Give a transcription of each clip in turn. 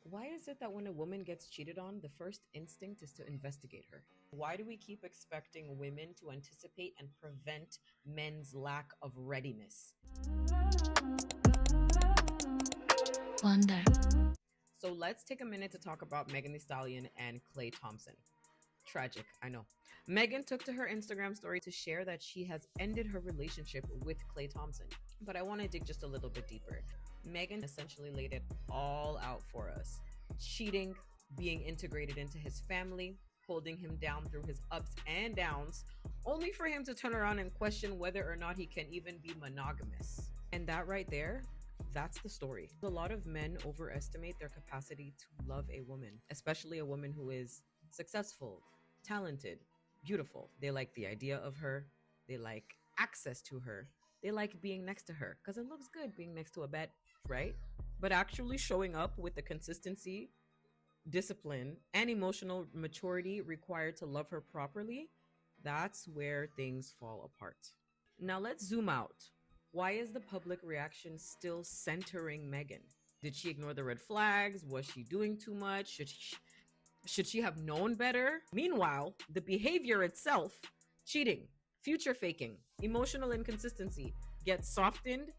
Why is it that when a woman gets cheated on, the first instinct is to investigate her? Why do we keep expecting women to anticipate and prevent men's lack of readiness? Wonder. So let's take a minute to talk about Megan Thee Stallion and Klay Thompson. Tragic, I know. Megan took to her Instagram story to share that she has ended her relationship with Klay Thompson. But I want to dig just a little bit deeper. Megan essentially laid it all out for us: cheating, being integrated into his family, holding him down through his ups and downs, only for him to turn around and question whether or not he can even be monogamous. And that right there, that's the story. A lot of men overestimate their capacity to love a woman, especially a woman who is successful, talented, beautiful. They like the idea of her, they like access to her, they like being next to her because it looks good being next to a bed, right? But actually showing up with the consistency, discipline, and emotional maturity required to love her properly, that's where things fall apart. Now let's zoom out. Why is the public reaction still centering Megan? Did she ignore the red flags? Was she doing too much? Should she have known better? Meanwhile, the behavior itself, cheating, future faking, emotional inconsistency, gets softened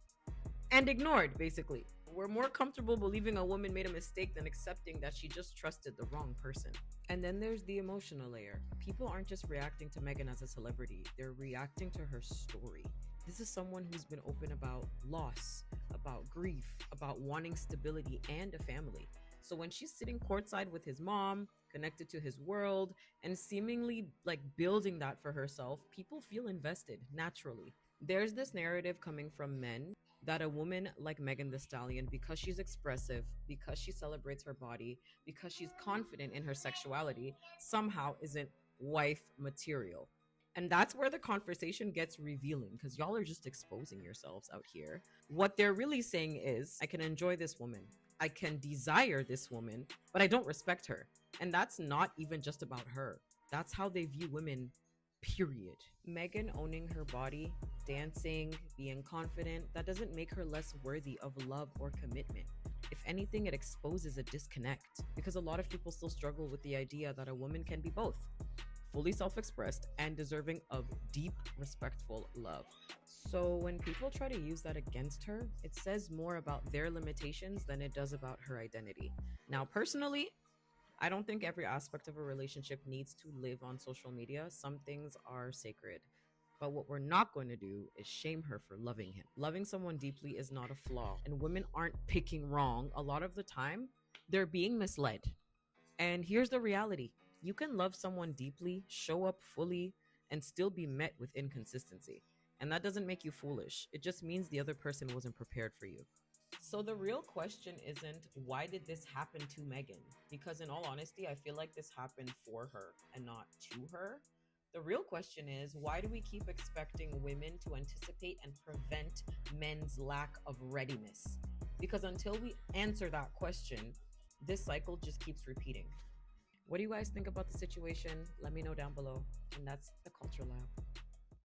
and ignored, basically. We're more comfortable believing a woman made a mistake than accepting that she just trusted the wrong person. And then there's the emotional layer. People aren't just reacting to Megan as a celebrity, they're reacting to her story. This is someone who's been open about loss, about grief, about wanting stability and a family. So when she's sitting courtside with his mom, connected to his world, and seemingly like building that for herself, people feel invested naturally. There's this narrative coming from men that a woman like Megan Thee Stallion, because she's expressive, because she celebrates her body, because she's confident in her sexuality, somehow isn't wife material. And that's where the conversation gets revealing because y'all are just exposing yourselves out here. What they're really saying is, I can enjoy this woman, I can desire this woman, but I don't respect her. And that's not even just about her. That's how they view women, period. Megan owning her body, dancing, being confident, that doesn't make her less worthy of love or commitment. If anything, it exposes a disconnect because a lot of people still struggle with the idea that a woman can be both fully self expressed and deserving of deep, respectful love. So when people try to use that against her, it says more about their limitations than it does about her identity. Now, personally, I don't think every aspect of a relationship needs to live on social media. Some things are sacred. But what we're not going to do is shame her for loving him. Loving someone deeply is not a flaw, and women aren't picking wrong. A lot of the time, they're being misled. And here's the reality: you can love someone deeply, show up fully, and still be met with inconsistency. And that doesn't make you foolish. It just means the other person wasn't prepared for you. So the real question isn't why did this happen to Megan? Because in all honesty, I feel like this happened for her and not to her. The real question is why do we keep expecting women to anticipate and prevent men's lack of readiness? Because until we answer that question, this cycle just keeps repeating. What do you guys think about the situation? Let me know down below. And that's the Culture Lab.